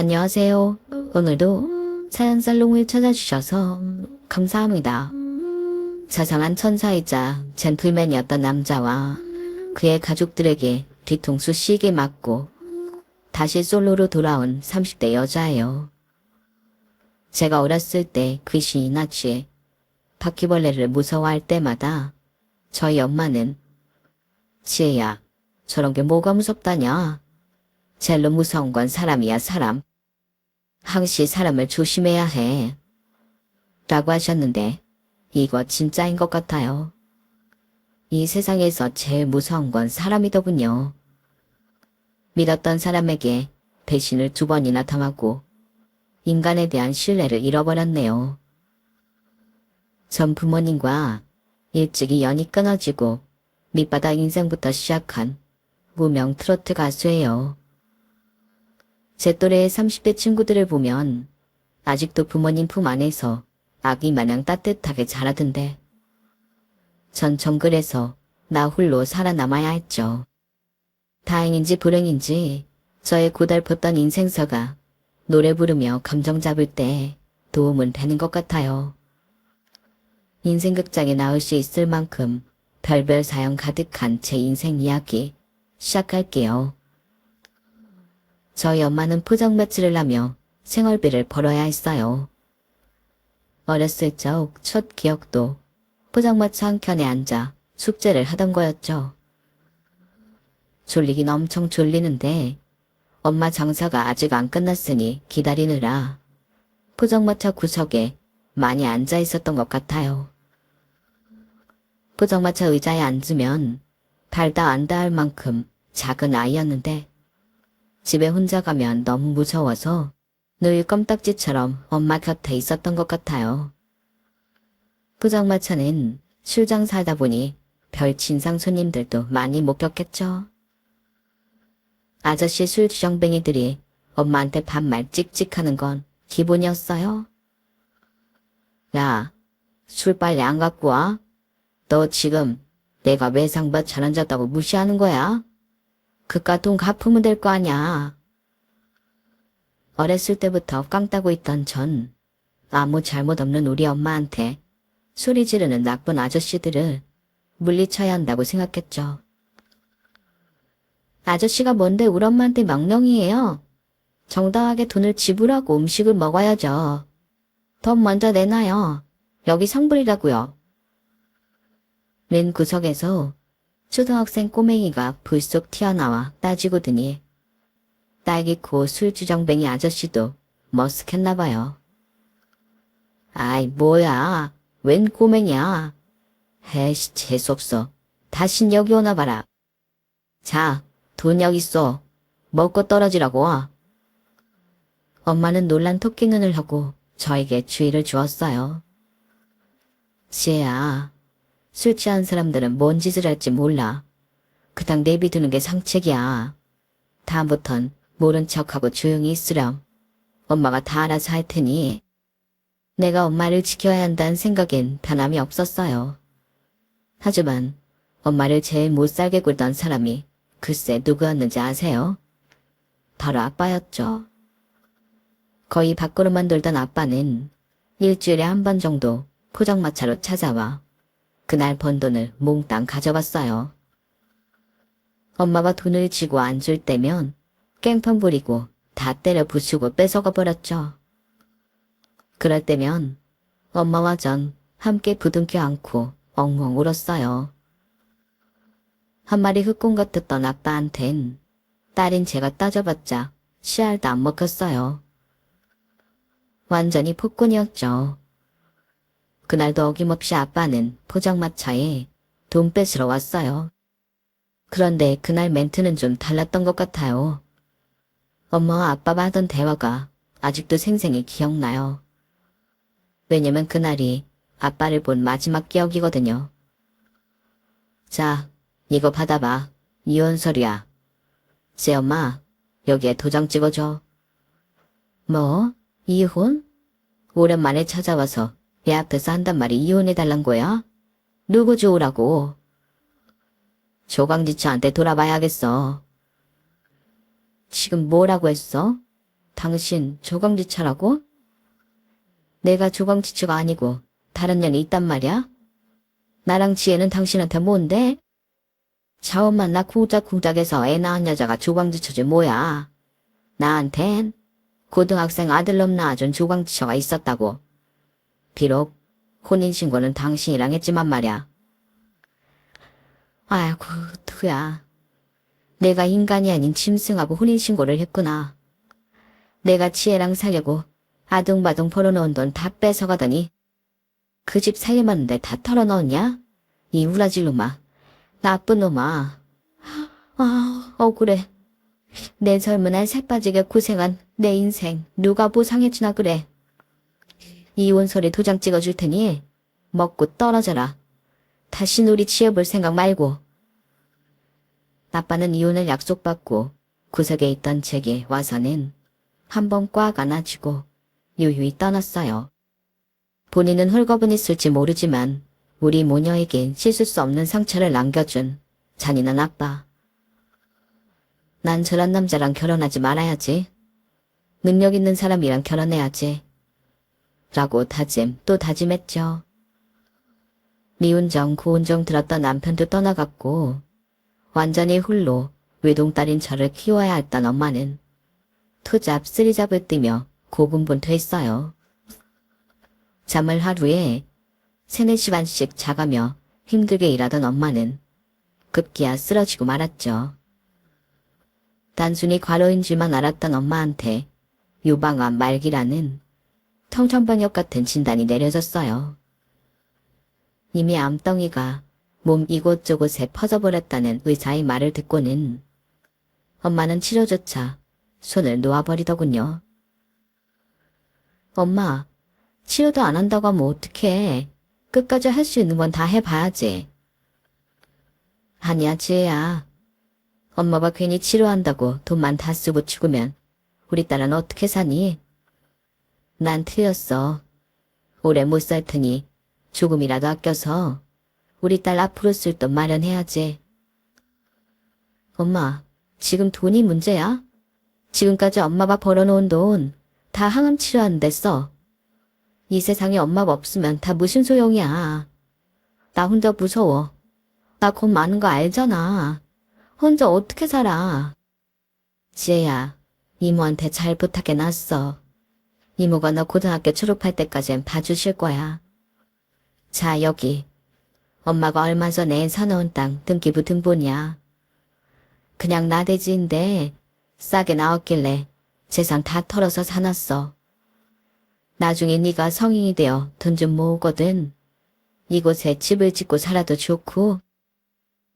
안녕하세요. 오늘도 사연살롱을 찾아주셔서 감사합니다. 자상한 천사이자 젠틀맨이었던 남자와 그의 가족들에게 뒤통수 시게 맞고 다시 솔로로 돌아온 30대 여자예요. 제가 어렸을 때 귀신이나 쥐, 바퀴벌레를 무서워할 때마다 저희 엄마는 지혜야, 저런 게 뭐가 무섭다냐? 제일로 무서운 건 사람이야, 사람. 항시 사람을 조심해야 해. 라고 하셨는데 이거 진짜인 것 같아요. 이 세상에서 제일 무서운 건 사람이더군요. 믿었던 사람에게 배신을 2번이나 당하고 인간에 대한 신뢰를 잃어버렸네요. 전 부모님과 일찍이 연이 끊어지고 밑바닥 인생부터 시작한 무명 트로트 가수예요. 제 또래의 30대 친구들을 보면 아직도 부모님 품 안에서 아기 마냥 따뜻하게 자라던데 전 정글에서 나 홀로 살아남아야 했죠. 다행인지 불행인지 저의 고달팠던 인생사가 노래 부르며 감정 잡을 때 도움은 되는 것 같아요. 인생 극장에 나올 수 있을 만큼 별별 사연 가득한 제 인생 이야기 시작할게요. 저희 엄마는 포장마차를 하며 생활비를 벌어야 했어요. 어렸을 적 첫 기억도 포장마차 한켠에 앉아 숙제를 하던 거였죠. 졸리긴 엄청 졸리는데 엄마 장사가 아직 안 끝났으니 기다리느라 포장마차 구석에 많이 앉아 있었던 것 같아요. 포장마차 의자에 앉으면 달다 안다 할 만큼 작은 아이였는데 집에 혼자 가면 너무 무서워서 늘 껌딱지처럼 엄마 곁에 있었던 것 같아요. 포장마차는 출장 살다 보니 별 진상 손님들도 많이 목격했죠. 아저씨 술주정뱅이들이 엄마한테 반말 찍찍하는 건 기본이었어요. 야, 술 빨리 안 갖고 와. 너 지금 내가 외상바 잘 앉았다고 무시하는 거야? 그깟 돈 갚으면 될 거 아냐. 어렸을 때부터 깡 따고 있던 전 아무 잘못 없는 우리 엄마한테 소리 지르는 나쁜 아저씨들을 물리쳐야 한다고 생각했죠. 아저씨가 뭔데 우리 엄마한테 명령이에요. 정당하게 돈을 지불하고 음식을 먹어야죠. 돈 먼저 내놔요. 여기 성불이라고요. 맨 구석에서 초등학생 꼬맹이가 불쑥 튀어나와 따지고 드니 딸기코 술주정뱅이 아저씨도 머쓱했나봐요. 아이 뭐야, 웬 꼬맹이야. 에이씨 재수없어. 다신 여기 오나 봐라. 자, 돈 여기 있어. 먹고 떨어지라고. 엄마는 놀란 토끼 눈을 하고 저에게 주의를 주었어요. 지혜야, 술 취한 사람들은 뭔 짓을 할지 몰라. 그냥 내비두는 게 상책이야. 다음부턴 모른 척하고 조용히 있으렴. 엄마가 다 알아서 할 테니. 내가 엄마를 지켜야 한다는 생각엔 변함이 없었어요. 하지만 엄마를 제일 못살게 굴던 사람이 글쎄 누구였는지 아세요? 바로 아빠였죠. 거의 밖으로만 돌던 아빠는 일주일에 한 번 정도 포장마차로 찾아와 그날 번 돈을 몽땅 가져갔어요. 엄마가 돈을 쥐고 안 줄 때면 깽판 부리고 다 때려 부수고 뺏어가 버렸죠. 그럴 때면 엄마와 전 함께 부둥켜 안고 엉엉 울었어요. 한 마리 흑공 같았던 아빠한텐 딸인 제가 따져봤자 씨알도 안 먹혔어요. 완전히 폭군이었죠. 그날도 어김없이 아빠는 포장마차에 돈 뺏으러 왔어요. 그런데 그날 멘트는 좀 달랐던 것 같아요. 엄마와 아빠가 하던 대화가 아직도 생생히 기억나요. 왜냐면 그날이 아빠를 본 마지막 기억이거든요. 자, 이거 받아봐. 이혼 서류야. 제 엄마, 여기에 도장 찍어줘. 뭐? 이혼? 오랜만에 찾아와서 애 앞에서 한단 말이 이혼해달란 거야? 누구 좋으라고? 조강지처한테 돌아봐야겠어. 지금 뭐라고 했어? 당신 조광지처라고? 내가 조광지처가 아니고 다른 년이 있단 말이야? 나랑 지혜는 당신한테 뭔데? 처음 만나 쿵짝쿵짝해서 애 낳은 여자가 조광지처지 뭐야. 나한텐 고등학생 아들놈 낳아준 조광지처가 있었다고. 비록 혼인신고는 당신이랑 했지만 말이야. 아이고, 어떡야. 내가 인간이 아닌 짐승하고 혼인신고를 했구나. 내가 지혜랑 살려고 아둥바둥 벌어놓은 돈 다 뺏어가더니 그 집 살림하는데 다 털어넣었냐? 이 우라질 놈아. 나쁜 놈아. 아, 억울해. 내 젊은 날 새빠지게 고생한 내 인생 누가 보상해주나 그래. 이혼 서류 도장 찍어줄 테니 먹고 떨어져라. 다시 우리 지어볼 생각 말고. 아빠는 이혼을 약속받고 구석에 있던 책에 와서는 한번 꽉 안아주고 유유히 떠났어요. 본인은 홀거분이 있을지 모르지만 우리 모녀에겐 씻을 수 없는 상처를 남겨준 잔인한 아빠. 난 저런 남자랑 결혼하지 말아야지. 능력 있는 사람이랑 결혼해야지. 라고 다짐 또 다짐했죠. 미운정 고운정 들었던 남편도 떠나갔고 완전히 홀로 외동딸인 저를 키워야 했던 엄마는 투잡 쓰리잡을 뛰며 고군분투했어요. 잠을 하루에 3-4시간씩 자가며 힘들게 일하던 엄마는 급기야 쓰러지고 말았죠. 단순히 과로인 줄만 알았던 엄마한테 유방암 말기라는 청천벽력 같은 진단이 내려졌어요. 이미 암덩이가 몸 이곳저곳에 퍼져버렸다는 의사의 말을 듣고는 엄마는 치료조차 손을 놓아버리더군요. 엄마, 치료도 안 한다고 하면 어떡해. 끝까지 할 수 있는 건 다 해봐야지. 아니야, 지혜야. 엄마가 괜히 치료한다고 돈만 다 쓰고 죽으면 우리 딸은 어떻게 사니? 난 틀렸어. 오래 못 살 테니 조금이라도 아껴서 우리 딸 앞으로 쓸 돈 마련해야지. 엄마, 지금 돈이 문제야? 지금까지 엄마가 벌어놓은 돈 다 항암 치료하는데 써. 이 세상에 엄마가 없으면 다 무슨 소용이야. 나 혼자 무서워. 나 겁 많은 거 알잖아. 혼자 어떻게 살아. 지혜야, 이모한테 잘 부탁해놨어. 이모가 너 고등학교 졸업할 때까진 봐주실 거야. 자, 여기. 엄마가 얼마 전에 사놓은 땅 등기부 등본이야. 그냥 나대지인데 싸게 나왔길래 재산 다 털어서 사놨어. 나중에 네가 성인이 되어 돈 좀 모으거든. 이곳에 집을 짓고 살아도 좋고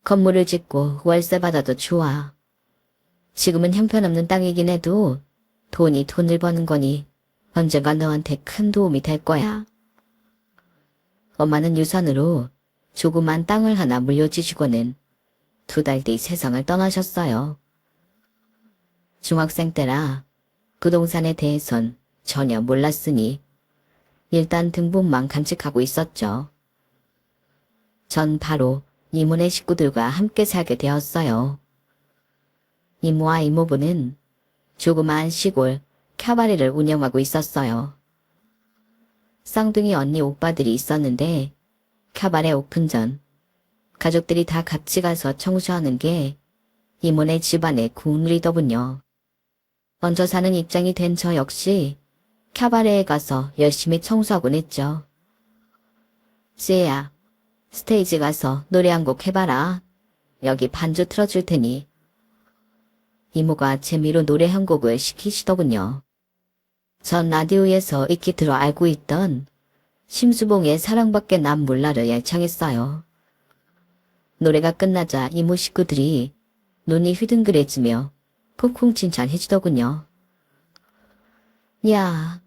건물을 짓고 월세 받아도 좋아. 지금은 형편없는 땅이긴 해도 돈이 돈을 버는 거니 언젠가 너한테 큰 도움이 될 거야. 엄마는 유산으로 조그만 땅을 하나 물려주시고는 2달 뒤 세상을 떠나셨어요. 중학생 때라 부동산에 대해선 전혀 몰랐으니 일단 등본만 간직하고 있었죠. 전 바로 이모네 식구들과 함께 살게 되었어요. 이모와 이모부는 조그마한 시골 캬바레를 운영하고 있었어요. 쌍둥이 언니 오빠들이 있었는데 캬바레 오픈 전 가족들이 다 같이 가서 청소하는 게 이모네 집안의 국룰이더군요. 먼저 사는 입장이 된 저 역시 캬바레에 가서 열심히 청소하곤 했죠. 지혜야, 스테이지 가서 노래 한 곡 해봐라. 여기 반주 틀어줄 테니. 이모가 재미로 노래 한 곡을 시키시더군요. 전 라디오에서 익히 들어 알고 있던 심수봉의 사랑밖에 난 몰라를 열창했어요. 노래가 끝나자 이모 식구들이 눈이 휘둥그레지며 폭풍 칭찬해주더군요. 야,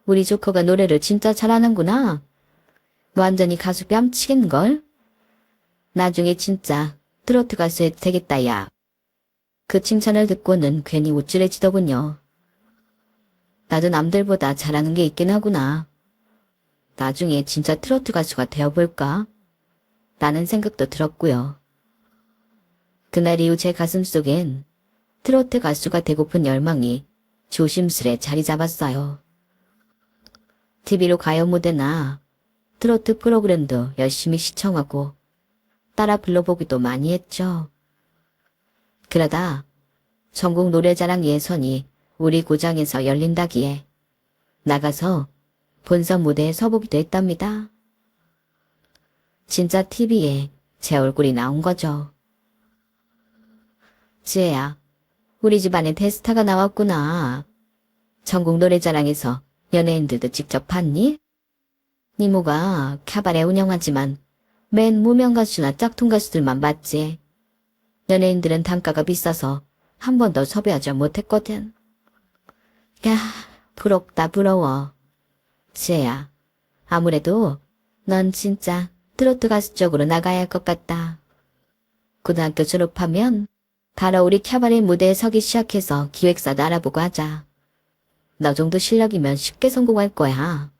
우리 조커가 노래를 진짜 잘하는구나. 완전히 가수 뺨치겠는걸? 나중에 진짜 트로트 가수 해도 되겠다, 야. 그 칭찬을 듣고는 괜히 우쭐해지더군요. 나도 남들보다 잘하는 게 있긴 하구나. 나중에 진짜 트로트 가수가 되어볼까? 라는 생각도 들었고요. 그날 이후 제 가슴속엔 트로트 가수가 되고픈 열망이 조심스레 자리 잡았어요. TV로 가요 무대나 트로트 프로그램도 열심히 시청하고 따라 불러보기도 많이 했죠. 그러다 전국 노래자랑 예선이 우리 고장에서 열린다기에 나가서 본선 무대에 서보기도 했답니다. 진짜 TV에 제 얼굴이 나온 거죠. 지혜야, 우리 집안에 대스타가 나왔구나. 전국 노래자랑에서 연예인들도 직접 봤니? 니모가 캬바레 운영하지만 맨 무명 가수나 짝퉁 가수들만 봤지. 연예인들은 단가가 비싸서 한 번도 섭외하지 못했거든. 야, 부럽다 부러워. 지혜야, 아무래도 넌 진짜 트로트 가수 쪽으로 나가야 할 것 같다. 고등학교 졸업하면 바로 우리 캬바레 무대에 서기 시작해서 기획사도 알아보고 하자. 너 정도 실력이면 쉽게 성공할 거야.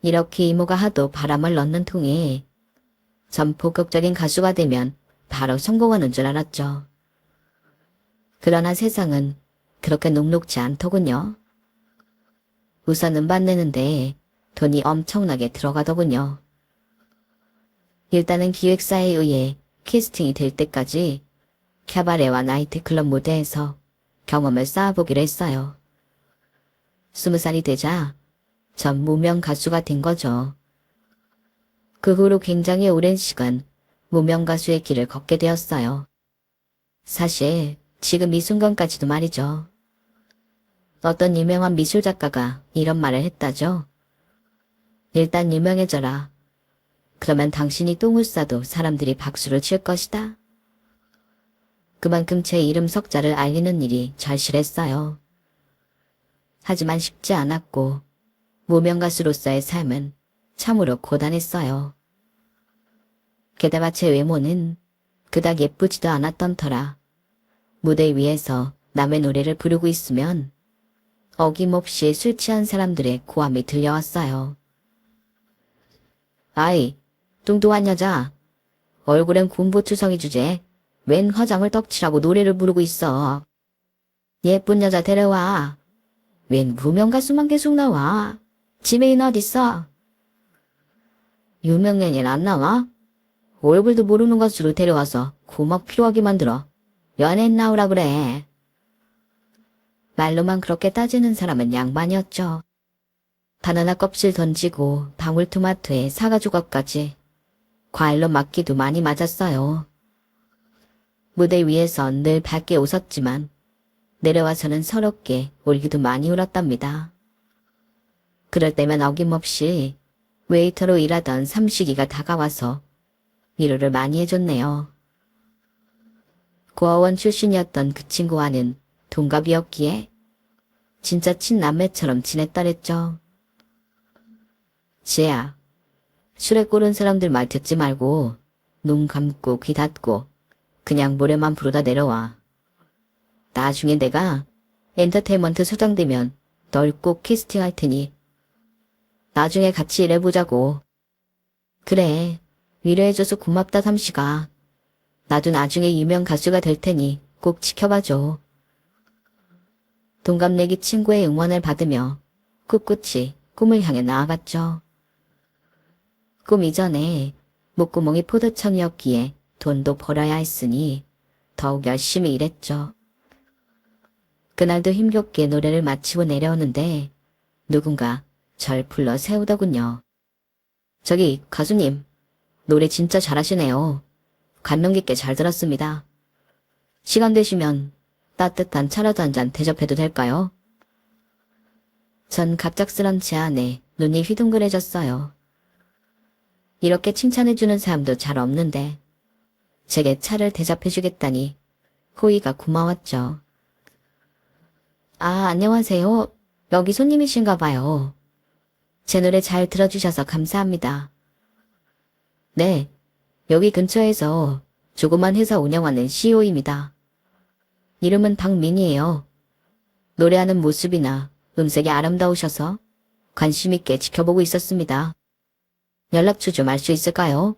이렇게 이모가 하도 바람을 넣는 통에 전 본격적인 가수가 되면 바로 성공하는 줄 알았죠. 그러나 세상은 그렇게 녹록지 않더군요. 우선 음반 내는데 돈이 엄청나게 들어가더군요. 일단은 기획사에 의해 캐스팅이 될 때까지 캬바레와 나이트클럽 무대에서 경험을 쌓아보기로 했어요. 20살이 되자 전 무명 가수가 된 거죠. 그 후로 굉장히 오랜 시간 무명 가수의 길을 걷게 되었어요. 사실 지금 이 순간까지도 말이죠. 어떤 유명한 미술 작가가 이런 말을 했다죠. 일단 유명해져라. 그러면 당신이 똥을 싸도 사람들이 박수를 칠 것이다. 그만큼 제 이름 석자를 알리는 일이 절실했어요. 하지만 쉽지 않았고 무명 가수로서의 삶은 참으로 고단했어요. 게다가 제 외모는 그닥 예쁘지도 않았던 터라 무대 위에서 남의 노래를 부르고 있으면 어김없이 술 취한 사람들의 고함이 들려왔어요. 아이, 뚱뚱한 여자. 얼굴엔 군보투성이 주제. 웬 화장을 떡칠하고 노래를 부르고 있어. 예쁜 여자 데려와. 웬 무명 가수만 계속 나와. 지메인 어딨어? 유명 연예인 안 나와? 얼굴도 모르는 가수로 데려와서 고막 필요하게 만들어. 연예인 나오라 그래. 말로만 그렇게 따지는 사람은 양반이었죠. 바나나 껍질 던지고 방울토마토에 사과 조각까지 과일로 맞기도 많이 맞았어요. 무대 위에선 늘 밝게 웃었지만 내려와서는 서럽게 울기도 많이 울었답니다. 그럴 때면 어김없이 웨이터로 일하던 삼식이가 다가와서 위로를 많이 해줬네요. 고아원 출신이었던 그 친구와는 동갑이었기에 진짜 친남매처럼 지냈더랬죠. 지혜야, 술에 꼬른 사람들 말 듣지 말고 눈 감고 귀 닫고 그냥 노래만 부르다 내려와. 나중에 내가 엔터테인먼트 소장 되면 널 꼭 캐스팅할 테니 나중에 같이 일해보자고. 그래, 위로해줘서 고맙다 삼시가. 나도 나중에 유명 가수가 될 테니 꼭 지켜봐줘. 동갑내기 친구의 응원을 받으며 꿋꿋이 꿈을 향해 나아갔죠. 꿈 이전에 목구멍이 포도청이었기에 돈도 벌어야 했으니 더욱 열심히 일했죠. 그날도 힘겹게 노래를 마치고 내려오는데 누군가 절 불러 세우더군요. 저기 가수님, 노래 진짜 잘하시네요. 감명 깊게 잘 들었습니다. 시간 되시면 따뜻한 차라도 한 잔 대접해도 될까요? 전 갑작스런 제안에 눈이 휘둥그레졌어요. 이렇게 칭찬해주는 사람도 잘 없는데 제게 차를 대접해주겠다니 호의가 고마웠죠. 아, 안녕하세요. 여기 손님이신가 봐요. 제 노래 잘 들어주셔서 감사합니다. 네, 여기 근처에서 조그만 회사 운영하는 CEO입니다. 이름은 박민이에요. 노래하는 모습이나 음색이 아름다우셔서 관심 있게 지켜보고 있었습니다. 연락처 좀 알 수 있을까요?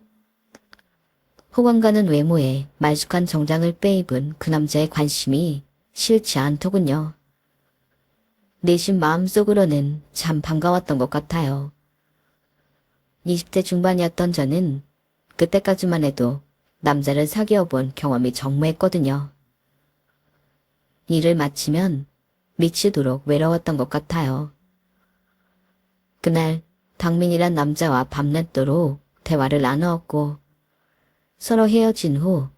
호감 가는 외모에 말쑥한 정장을 빼입은 그 남자의 관심이 싫지 않더군요. 내심 마음속으로는 참 반가웠던 것 같아요. 20대 중반이었던 저는 그때까지만 해도 남자를 사귀어 본 경험이 전무했거든요. 일을 마치면 미치도록 외로웠던 것 같아요. 그날 당민이란 남자와 밤늦도록 대화를 나누었고 서로 헤어진 후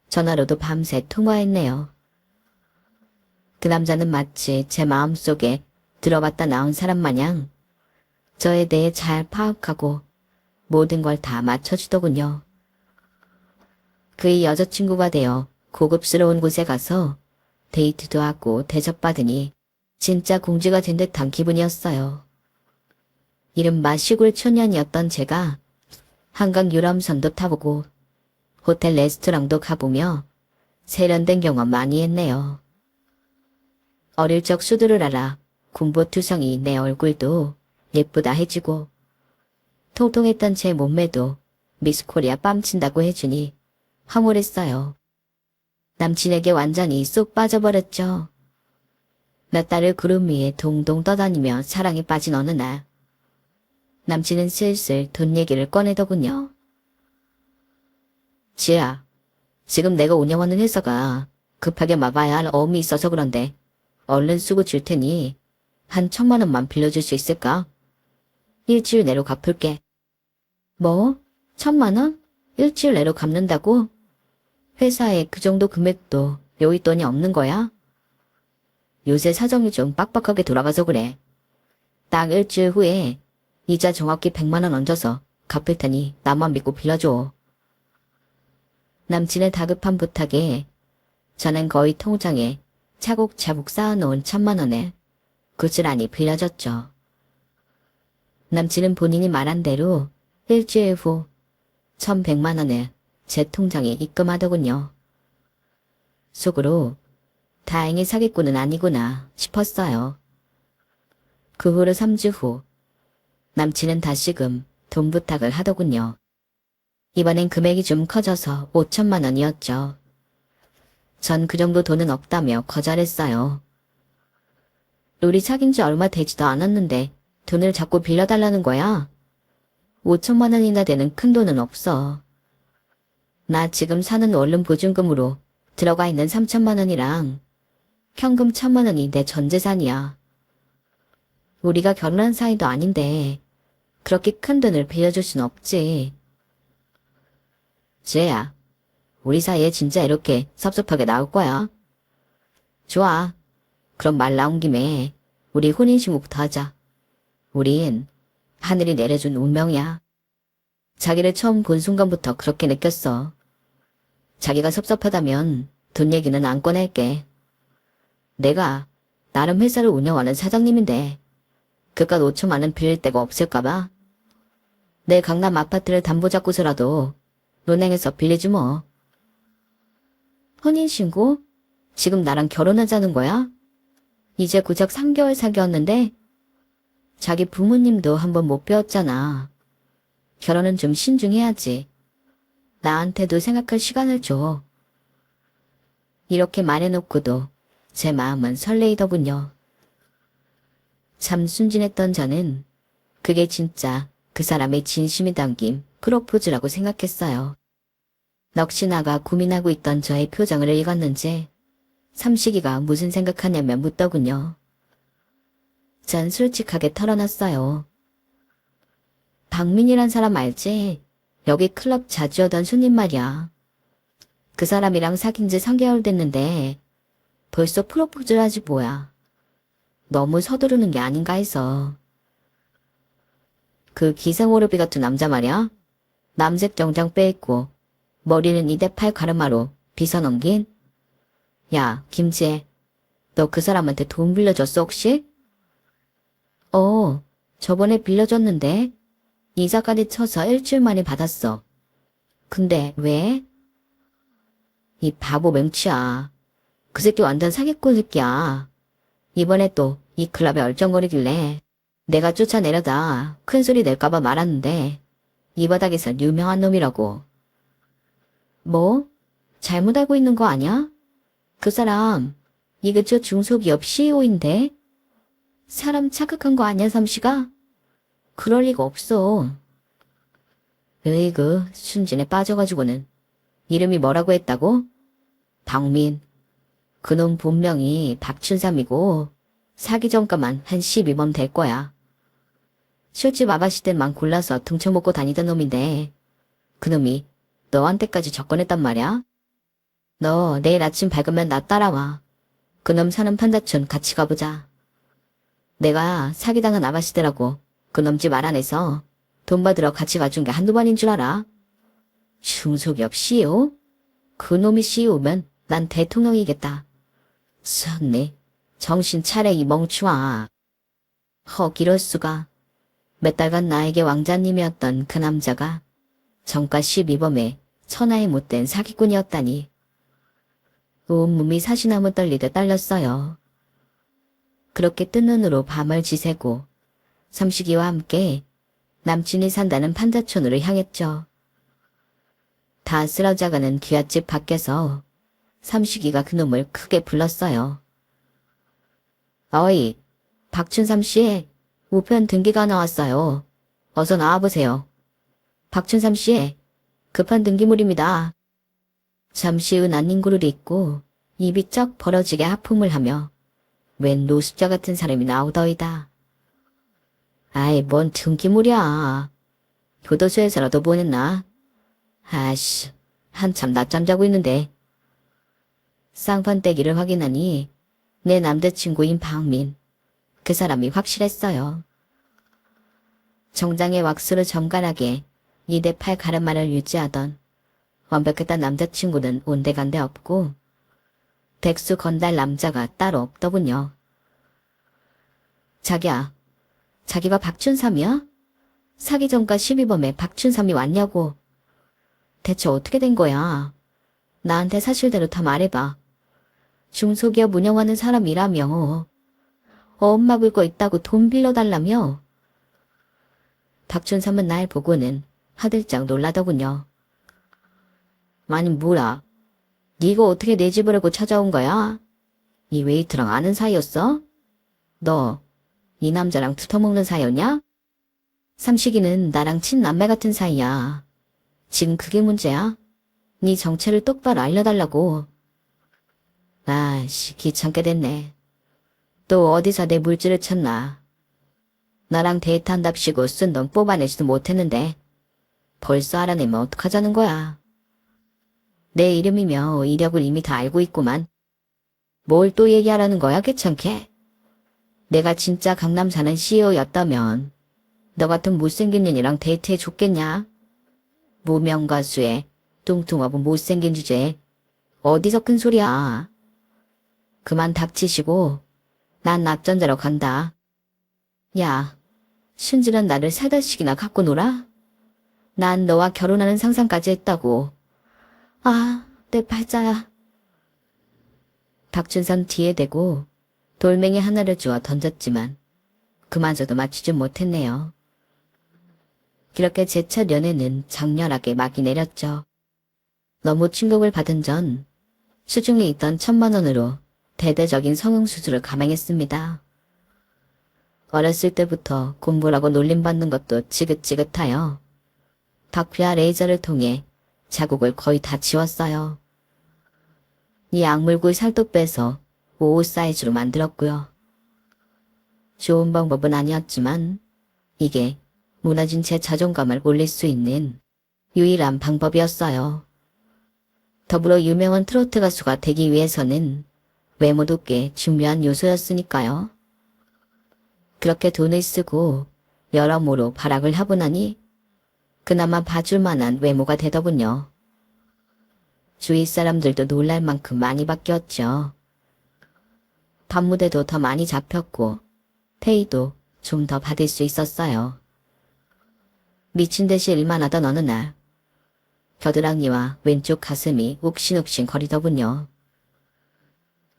전화로도 밤새 통화했네요. 그 남자는 마치 제 마음속에 들어봤다 나온 사람 마냥 저에 대해 잘 파악하고 모든 걸 다 맞춰주더군요. 그의 여자친구가 되어 고급스러운 곳에 가서 데이트도 하고 대접받으니 진짜 공주가 된 듯한 기분이었어요. 이른바 시골 초년이었던 제가 한강 유람선도 타보고 호텔 레스토랑도 가보며 세련된 경험 많이 했네요. 어릴 적 수두를 알아 군보투성이 내 얼굴도 예쁘다 해주고 통통했던 제 몸매도 미스코리아 뺨친다고 해주니 황홀했어요. 남친에게 완전히 쏙 빠져버렸죠. 몇 달을 구름 위에 동동 떠다니며 사랑에 빠진 어느 날 남친은 슬슬 돈 얘기를 꺼내더군요. 지혜야, 지금 내가 운영하는 회사가 급하게 막아야 할 어음이 있어서 그런데 얼른 쓰고 줄 테니 한 1,000만 원만 빌려줄 수 있을까? 일주일 내로 갚을게. 뭐? 1,000만 원? 일주일 내로 갚는다고? 회사에 그 정도 금액도 여윳돈이 없는 거야? 요새 사정이 좀 빡빡하게 돌아가서 그래. 딱 일주일 후에 이자 정확히 100만 원 얹어서 갚을 테니 나만 믿고 빌려줘. 남친의 다급한 부탁에 저는 거의 통장에 차곡차곡 쌓아놓은 1,000만 원을 고스란히 빌려줬죠. 남친은 본인이 말한 대로 일주일 후 1,100만 원을 제 통장에 입금하더군요. 속으로 다행히 사기꾼은 아니구나 싶었어요. 그 후로 3주 후 남친은 다시금 돈 부탁을 하더군요. 이번엔 금액이 좀 커져서 5,000만 원이었죠. 전 그 정도 돈은 없다며 거절했어요. 우리 사귄 지 얼마 되지도 않았는데 돈을 자꾸 빌려달라는 거야? 5,000만 원이나 되는 큰 돈은 없어. 나 지금 사는 원룸 보증금으로 들어가 있는 3,000만 원이랑 현금 1,000만 원이 내 전 재산이야. 우리가 결혼한 사이도 아닌데 그렇게 큰 돈을 빌려줄 순 없지. 지혜야, 우리 사이에 진짜 이렇게 섭섭하게 나올 거야? 좋아. 그럼 말 나온 김에 우리 혼인신고부터 하자. 우린 하늘이 내려준 운명이야. 자기를 처음 본 순간부터 그렇게 느꼈어. 자기가 섭섭하다면 돈 얘기는 안 꺼낼게. 내가 나름 회사를 운영하는 사장님인데 그깟 5,000만 원 빌릴 데가 없을까봐 내 강남 아파트를 담보 잡고서라도 논행에서 빌리지 뭐. 혼인신고? 지금 나랑 결혼하자는 거야? 이제 고작 3개월 사귀었는데 자기 부모님도 한번 못 배웠잖아. 결혼은 좀 신중해야지. 나한테도 생각할 시간을 줘. 이렇게 말해놓고도 제 마음은 설레이더군요. 참 순진했던 저는 그게 진짜 그 사람의 진심이 담긴 프로포즈라고 생각했어요. 넋이 나가 고민하고 있던 저의 표정을 읽었는지 삼식이가 무슨 생각하냐며 묻더군요. 전 솔직하게 털어놨어요. 박민이란 사람 알지? 여기 클럽 자주 오던 손님 말이야. 그 사람이랑 사귄 지 3개월 됐는데 벌써 프로포즈를 하지 뭐야. 너무 서두르는 게 아닌가 해서. 그 기생오르비 같은 남자 말이야. 남색 정장 빼입고 머리는 2대8 가르마로 빗어넘긴. 야, 김지혜. 너 그 사람한테 돈 빌려줬어 혹시? 저번에 빌려줬는데 이자까지 쳐서 일주일 만에 받았어. 근데 왜? 이 바보 맹치야. 그 새끼 완전 사기꾼 새끼야. 이번에 또 이 클럽에 얼쩡거리길래 내가 쫓아내려다 큰소리 낼까봐 말았는데 이 바닥에서 유명한 놈이라고. 뭐? 잘못 알고 있는 거 아니야? 그 사람 이 근처 중소기업 CEO인데? 사람 착각한 거 아니야, 삼씨가? 그럴 리가 없어. 으이그, 순진에 빠져가지고는. 이름이 뭐라고 했다고? 박민. 그놈 본명이 박춘삼이고 사기 전가만 한 12범 될 거야. 술집 아가씨 땐만 골라서 등쳐먹고 다니던 놈인데 그놈이 너한테까지 접근했단 말이야? 너 내일 아침 밝으면 나 따라와. 그놈 사는 판다촌 같이 가보자. 내가 사기당한 아가씨들하고 그놈 집 알아내서 돈 받으러 같이 가준 게 한두 번인 줄 알아? 중소기업 CEO? 그놈이 CEO면 난 대통령이겠다. 섰네. 정신 차려 이 멍충아. 이럴 수가. 몇 달간 나에게 왕자님이었던 그 남자가 정가 12범에 천하에 못된 사기꾼이었다니. 온몸이 사시나무 떨리듯 떨렸어요. 그렇게 뜬 눈으로 밤을 지새고 삼식이와 함께 남친이 산다는 판자촌으로 향했죠. 다 쓰러져가는 귀갓집 밖에서 삼식이가 그놈을 크게 불렀어요. 어이, 박춘삼씨, 우편 등기가 나왔어요. 어서 나와보세요. 박춘삼씨, 급한 등기물입니다. 잠시 후 난닝구를 입고 입이 쩍 벌어지게 하품을 하며 웬 노숙자 같은 사람이 나오더이다. 아이, 뭔 등기물이야. 교도소에서라도 보냈나? 아씨, 한참 낮잠 자고 있는데. 쌍판떼기를 확인하니 내 남자친구인 박민. 그 사람이 확실했어요. 정장에 왁스로 정갈하게 2대8 가르마를 유지하던 완벽했던 남자친구는 온데간데 없고 백수 건달 남자가 따로 없더군요. 자기야, 자기가 박춘삼이야? 사기 전가 12범에 박춘삼이 왔냐고. 대체 어떻게 된 거야? 나한테 사실대로 다 말해봐. 중소기업 운영하는 사람이라며. 엄마 굴거 있다고 돈 빌려달라며. 박춘삼은 날 보고는 하들짝 놀라더군요. 아니 뭐라, 네가 어떻게 내 집을 알고 찾아온 거야? 이 웨이트랑 아는 사이였어? 너 이 남자랑 두터먹는 사이였냐? 삼식이는 나랑 친남매 같은 사이야. 지금 그게 문제야? 네 정체를 똑바로 알려달라고. 아씨, 귀찮게 됐네. 또 어디서 내 물질을 찾나. 나랑 데이트한답시고 쓴 돈 뽑아내지도 못했는데 벌써 알아내면 어떡하자는 거야. 내 이름이며 이력을 이미 다 알고 있구만. 뭘 또 얘기하라는 거야, 귀찮게? 내가 진짜 강남 사는 CEO였다면 너 같은 못생긴 년이랑 데이트해 줬겠냐? 무명가수에 뚱뚱하고 못생긴 주제에 어디서 큰 소리야. 그만 닥치시고 난 납전자로 간다. 야, 순진한 나를 3달씩이나 갖고 놀아? 난 너와 결혼하는 상상까지 했다고. 아, 내 팔자야. 박춘선 뒤에 대고 돌멩이 하나를 주워 던졌지만 그마저도 맞추지 못했네요. 그렇게 제 첫 연애는 장렬하게 막이 내렸죠. 너무 충격을 받은 전 수중에 있던 1,000만 원으로 대대적인 성형수술을 감행했습니다. 어렸을 때부터 공부라고 놀림받는 것도 지긋지긋하여 박피아 레이저를 통해 자국을 거의 다 지웠어요. 이 악물고 살도 빼서 5호 사이즈로 만들었고요. 좋은 방법은 아니었지만 이게 무너진 제 자존감을 올릴 수 있는 유일한 방법이었어요. 더불어 유명한 트로트 가수가 되기 위해서는 외모도 꽤 중요한 요소였으니까요. 그렇게 돈을 쓰고 여러모로 발악을 하고 나니 그나마 봐줄 만한 외모가 되더군요. 주위 사람들도 놀랄 만큼 많이 바뀌었죠. 밤무대도 더 많이 잡혔고 페이도 좀 더 받을 수 있었어요. 미친 듯이 일만 하던 어느 날 겨드랑이와 왼쪽 가슴이 욱신욱신 거리더군요.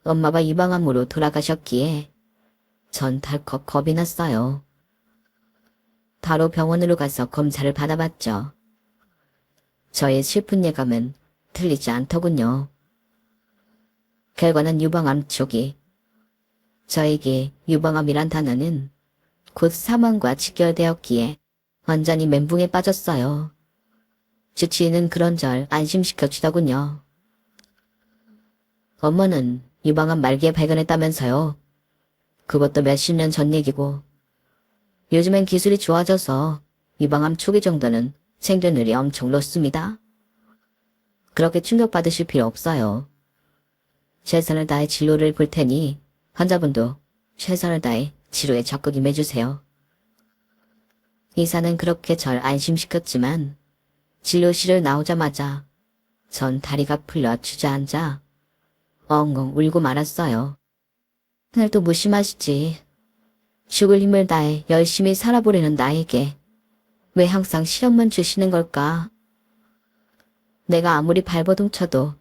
엄마가 유방암으로 돌아가셨기에 전 덜컥 겁이 났어요. 바로 병원으로 가서 검사를 받아봤죠. 저의 슬픈 예감은 틀리지 않더군요. 결과는 유방암 초기. 저에게 유방암이란 단어는 곧 사망과 직결되었기에 완전히 멘붕에 빠졌어요. 주치의는 그런절 안심시켜 주더군요. 어머는 유방암 말기에 발견했다면서요. 그것도 몇십 년 전 얘기고 요즘엔 기술이 좋아져서 유방암 초기 정도는 생존율이 엄청 높습니다. 그렇게 충격받으실 필요 없어요. 최선을 다해 진료를 볼 테니 환자분도 최선을 다해 치료에 적극 임해주세요. 의사는 그렇게 절 안심시켰지만 진료실을 나오자마자 전 다리가 풀려 주저앉아 엉엉 울고 말았어요. 그날도 무심하시지. 죽을 힘을 다해 열심히 살아보려는 나에게 왜 항상 시련만 주시는 걸까? 내가 아무리 발버둥 쳐도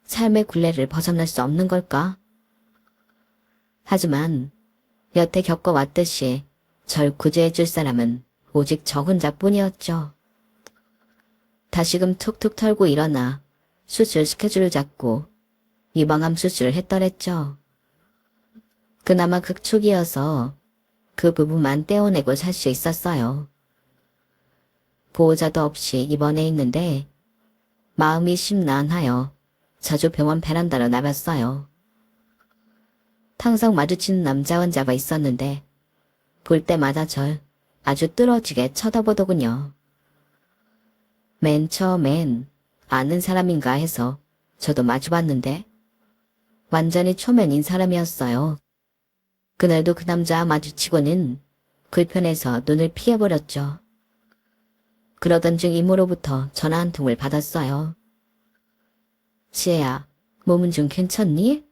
삶의 굴레를 벗어날 수 없는 걸까? 하지만 여태 겪어왔듯이 절 구제해줄 사람은 오직 저 혼자뿐이었죠. 다시금 툭툭 털고 일어나 수술 스케줄을 잡고 유방암 수술을 했더랬죠. 그나마 극초기여서 그 부분만 떼어내고 살 수 있었어요. 보호자도 없이 입원해 있는데 마음이 심란하여 자주 병원 베란다로 나갔어요. 항상 마주치는 남자 환자가 있었는데 볼 때마다 절 아주 뚫어지게 쳐다보더군요. 맨 처음엔 아는 사람인가 해서 저도 마주봤는데 완전히 초면인 사람이었어요. 그날도 그 남자 마주치고는 불편해서 눈을 피해버렸죠. 그러던 중 이모로부터 전화 한 통을 받았어요. 지혜야, 몸은 좀 괜찮니?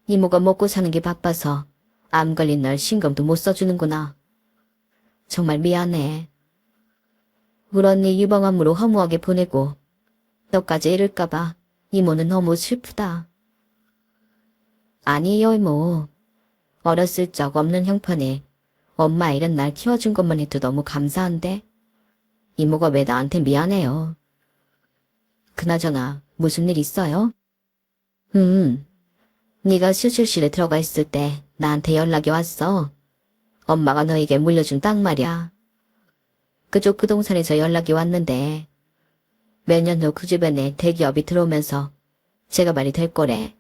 이모가 먹고 사는 게 바빠서 암 걸린 날 신경도 못 써주는구나. 정말 미안해. 우리 언니 유방암으로 허무하게 보내고 너까지 이럴까봐 이모는 너무 슬프다. 아니에요 이모. 어렸을 적 없는 형편에 엄마 이런 날 키워준 것만 해도 너무 감사한데 이모가 왜 나한테 미안해요. 그나저나 무슨 일 있어요? 네가 수술실에 들어가 있을 때 나한테 연락이 왔어. 엄마가 너에게 물려준 땅 말이야. 그쪽 그 동산에서 연락이 왔는데 몇 년 후 그 주변에 대기업이 들어오면서 제가 말이 될 거래.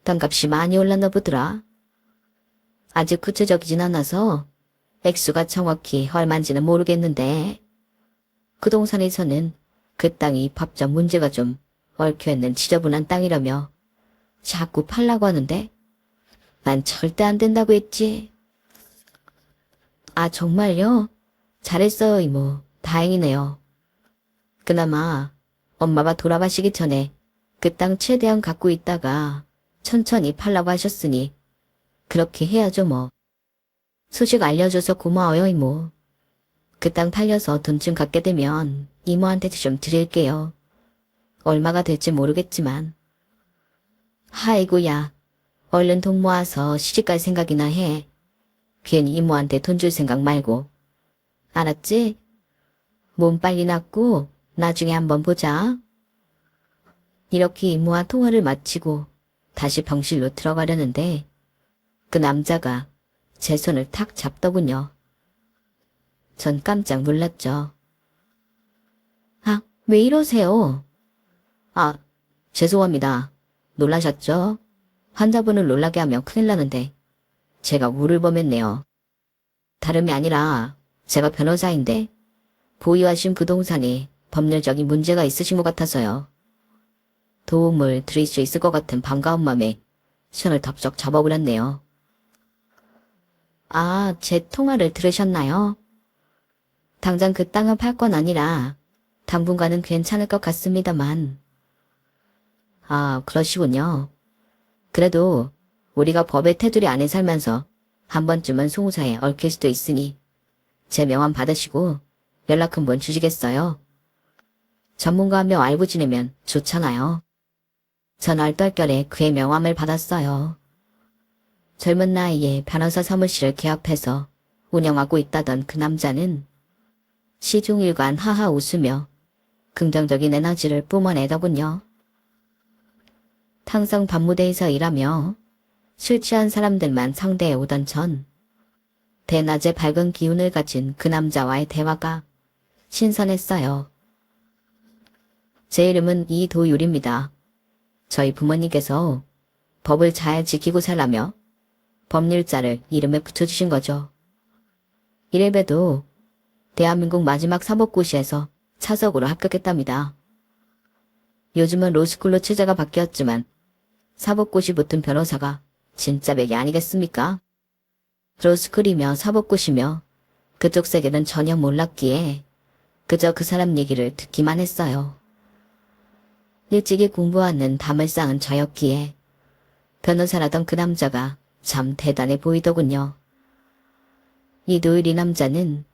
땅값이 많이 올랐나 보더라. 아직 구체적이진 않아서 액수가 정확히 얼마인지는 모르겠는데 그 동산에서는 그 땅이 법적 문제가 좀 얽혀있는 지저분한 땅이라며 자꾸 팔라고 하는데 난 절대 안 된다고 했지. 아 정말요? 잘했어요 이모. 다행이네요. 그나마 엄마가 돌아가시기 전에 그 땅 최대한 갖고 있다가 천천히 팔라고 하셨으니 그렇게 해야죠 뭐. 소식 알려줘서 고마워요 이모. 그 땅 팔려서 돈 좀 갖게 되면 이모한테도 좀 드릴게요. 얼마가 될지 모르겠지만. 아이고야. 얼른 돈 모아서 시집갈 생각이나 해. 괜히 이모한테 돈 줄 생각 말고. 알았지? 몸 빨리 낫고 나중에 한번 보자. 이렇게 이모와 통화를 마치고 다시 병실로 들어가려는데 그 남자가 제 손을 탁 잡더군요. 전 깜짝 놀랐죠. 아, 왜 이러세요? 아, 죄송합니다. 놀라셨죠? 환자분을 놀라게 하면 큰일 나는데 제가 우를 범했네요. 다름이 아니라 제가 변호사인데 보유하신 부동산이 법률적인 문제가 있으신 것 같아서요. 도움을 드릴 수 있을 것 같은 반가운 마음에 손을 덥석 잡아버렸네요. 아, 제 통화를 들으셨나요? 당장 그 땅을 팔 건 아니라 당분간은 괜찮을 것 같습니다만. 아, 그러시군요. 그래도 우리가 법의 테두리 안에 살면서 한 번쯤은 송사에 얽힐 수도 있으니 제 명함 받으시고 연락 한번 주시겠어요? 전문가 한 명 알고 지내면 좋잖아요. 전 얼떨결에 그의 명함을 받았어요. 젊은 나이에 변호사 사무실을 개업해서 운영하고 있다던 그 남자는 시중일관 하하 웃으며 긍정적인 에너지를 뿜어내더군요. 탕성 반무대에서 일하며 술 취한 사람들만 상대해 오던 전 대낮에 밝은 기운을 가진 그 남자와의 대화가 신선했어요. 제 이름은 이도율입니다. 저희 부모님께서 법을 잘 지키고 살라며 법률자를 이름에 붙여주신 거죠. 이래봬도 대한민국 마지막 사법고시에서 차석으로 합격했답니다. 요즘은 로스쿨로 체제가 바뀌었지만 사법고시 붙은 변호사가 진짜 맥이 아니겠습니까? 로스쿨이며 사법고시며 그쪽 세계는 전혀 몰랐기에 그저 그 사람 얘기를 듣기만 했어요. 일찍이 공부하는 담을 쌓은 저였기에 변호사라던 그 남자가 참 대단해 보이더군요. 이도일 이 남자는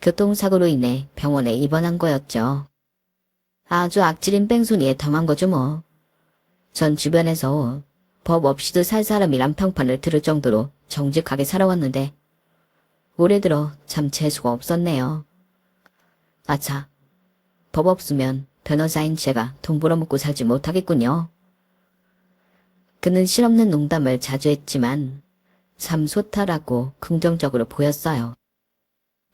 교통사고로 인해 병원에 입원한 거였죠. 아주 악질인 뺑소니에 당한 거죠 뭐. 전 주변에서 법 없이도 살 사람이란 평판을 들을 정도로 정직하게 살아왔는데 올해 들어 참 재수가 없었네요. 아차, 법 없으면 변호사인 제가 돈 벌어먹고 살지 못하겠군요. 그는 실없는 농담을 자주 했지만 참 소탈하고 긍정적으로 보였어요.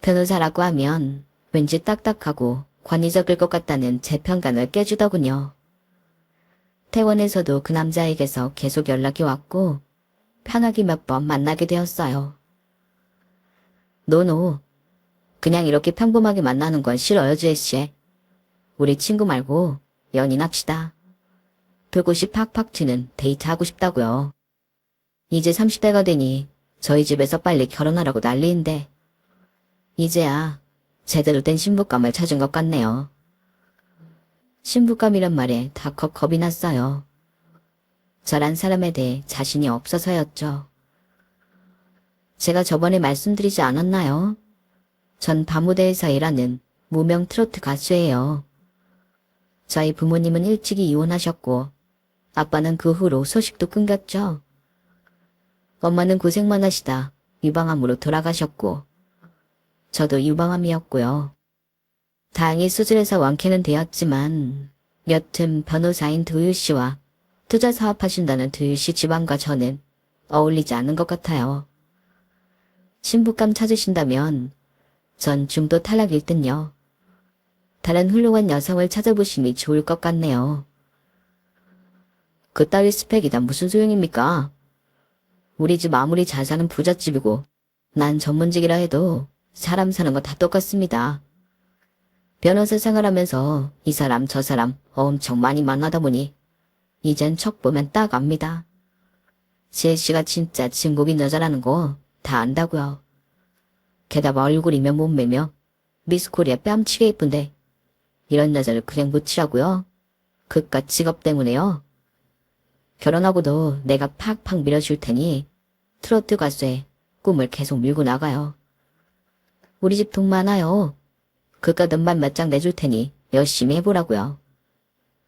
변호사라고 하면 왠지 딱딱하고 권위적일 것 같다는 제 편견을 깨주더군요. 퇴원에서도 그 남자에게서 계속 연락이 왔고 편하게 몇 번 만나게 되었어요. 노노, 그냥 이렇게 평범하게 만나는 건 싫어요, 제시. 우리 친구 말고 연인합시다. 불꽃이 팍팍 튀는 데이트하고 싶다고요. 이제 30대가 되니 저희 집에서 빨리 결혼하라고 난리인데 이제야 제대로 된 신부감을 찾은 것 같네요. 신부감이란 말에 덜컥 겁이 났어요. 저란 사람에 대해 자신이 없어서였죠. 제가 저번에 말씀드리지 않았나요? 전 밤무대에서 일하는 무명 트로트 가수예요. 저희 부모님은 일찍이 이혼하셨고 아빠는 그 후로 소식도 끊겼죠. 엄마는 고생만 하시다 유방암으로 돌아가셨고 저도 유방암이었고요. 다행히 수술해서 완쾌는 되었지만 여튼 변호사인 도율 씨와 투자 사업하신다는 도율 씨 집안과 저는 어울리지 않는 것 같아요. 신부감 찾으신다면 전 중도 탈락일 듯요. 다른 훌륭한 여성을 찾아보시니 좋을 것 같네요. 그따위 스펙이다 무슨 소용입니까? 우리 집 아무리 잘 사는 부잣집이고 난 전문직이라 해도 사람 사는 거 다 똑같습니다. 변호사 생활하면서 이 사람 저 사람 엄청 많이 만나다 보니 이젠 척 보면 딱 압니다. 제시가 진짜 진국인 여자라는 거 다 안다고요. 게다가 얼굴이며 몸매며 미스코리아 뺨치게 예쁜데 이런 여자를 그냥 묻히라고요? 그깟 직업 때문에요. 결혼하고도 내가 팍팍 밀어줄 테니 트로트 가수의 꿈을 계속 밀고 나가요. 우리 집 돈 많아요. 그깟 음반 몇 장 내줄 테니 열심히 해보라고요.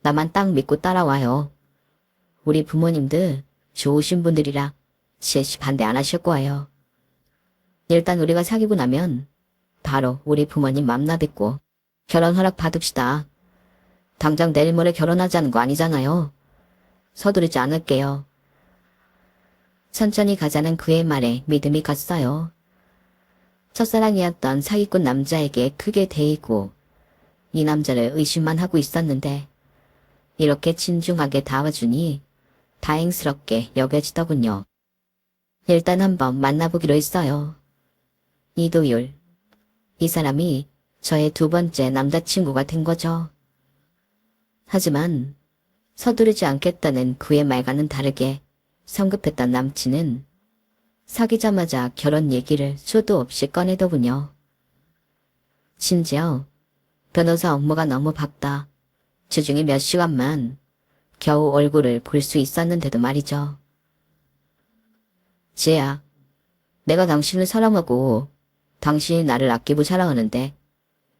나만 딱 믿고 따라와요. 우리 부모님들 좋으신 분들이라 제시 반대 안 하실 거예요. 일단 우리가 사귀고 나면 바로 우리 부모님 맘나 뵙고 결혼 허락 받읍시다. 당장 내일 모레 결혼하자는 거 아니잖아요. 서두르지 않을게요. 천천히 가자는 그의 말에 믿음이 갔어요. 첫사랑이었던 사기꾼 남자에게 크게 대이고 이 남자를 의심만 하고 있었는데 이렇게 진중하게 다와주니 다행스럽게 여겨지더군요. 일단 한번 만나보기로 했어요. 이도율. 이 사람이 저의 두 번째 남자친구가 된 거죠. 하지만 서두르지 않겠다는 그의 말과는 다르게 성급했던 남친은 사귀자마자 결혼 얘기를 수도 없이 꺼내더군요. 심지어 변호사 업무가 너무 바빠 주중에 몇 시간만 겨우 얼굴을 볼 수 있었는데도 말이죠. 지혜야, 내가 당신을 사랑하고 당신이 나를 아끼고 사랑하는데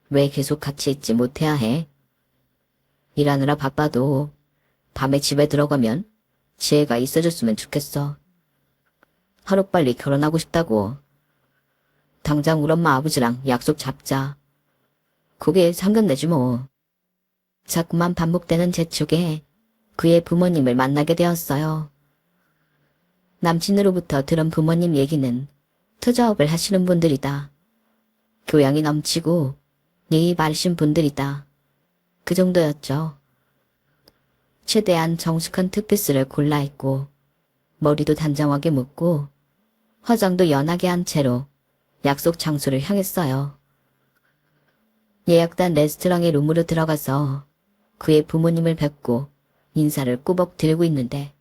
왜 계속 같이 있지 못해야 해? 일하느라 바빠도 밤에 집에 들어가면 지혜가 있어줬으면 좋겠어. 하루빨리 결혼하고 싶다고. 당장 우리 엄마 아버지랑 약속 잡자. 그게 상관내지 뭐. 자꾸만 반복되는 재촉에 그의 부모님을 만나게 되었어요. 남친으로부터 들은 부모님 얘기는 투자업을 하시는 분들이다. 교양이 넘치고 예의 바르신 분들이다. 그 정도였죠. 최대한 정숙한 투피스를 골라 입고 머리도 단정하게 묶고 화장도 연하게 한 채로 약속 장소를 향했어요. 예약단 레스토랑의 룸으로 들어가서 그의 부모님을 뵙고 인사를 꾸벅 드리고 있는데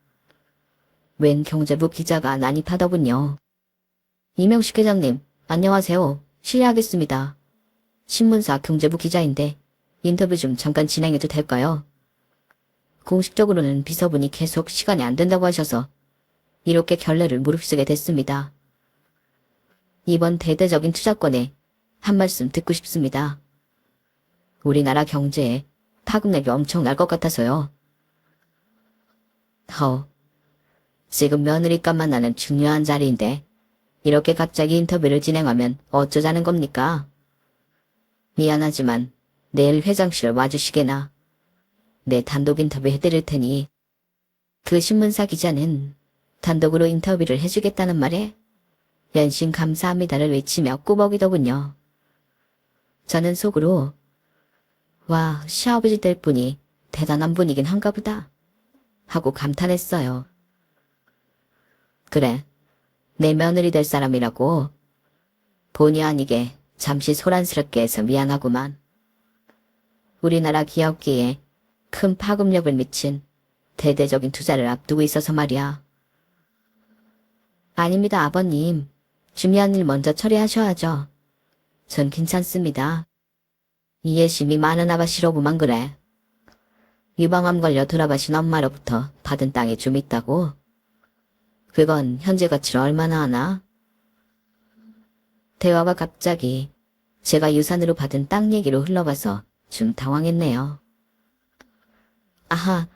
웬 경제부 기자가 난입하더군요. 이명식 회장님, 안녕하세요. 실례하겠습니다. 신문사 경제부 기자인데 인터뷰 좀 잠깐 진행해도 될까요? 공식적으로는 비서분이 계속 시간이 안 된다고 하셔서 이렇게 결례를 무릅쓰게 됐습니다. 이번 대대적인 투자권에 한 말씀 듣고 싶습니다. 우리나라 경제에 파급력이 엄청날 것 같아서요. 지금 며느리값만 나는 중요한 자리인데 이렇게 갑자기 인터뷰를 진행하면 어쩌자는 겁니까? 미안하지만 내일 회장실 와주시게나. 내 단독 인터뷰 해드릴 테니. 그 신문사 기자는 단독으로 인터뷰를 해주겠다는 말에 연신 감사합니다를 외치며 꾸벅이더군요. 저는 속으로 와, 시아버지 될 분이 대단한 분이긴 한가 보다 하고 감탄했어요. 그래, 내 며느리 될 사람이라고. 본의 아니게 잠시 소란스럽게 해서 미안하구만. 우리나라 기업계에 큰 파급력을 미친 대대적인 투자를 앞두고 있어서 말이야. 아닙니다, 아버님. 중요한 일 먼저 처리하셔야죠. 전 괜찮습니다. 이해심이 많은 아가씨로구만 그래. 유방암 걸려 돌아가신 엄마로부터 받은 땅이 좀 있다고? 그건 현재 가치로 얼마나 하나? 대화가 갑자기 제가 유산으로 받은 땅 얘기로 흘러가서 좀 당황했네요. 아하,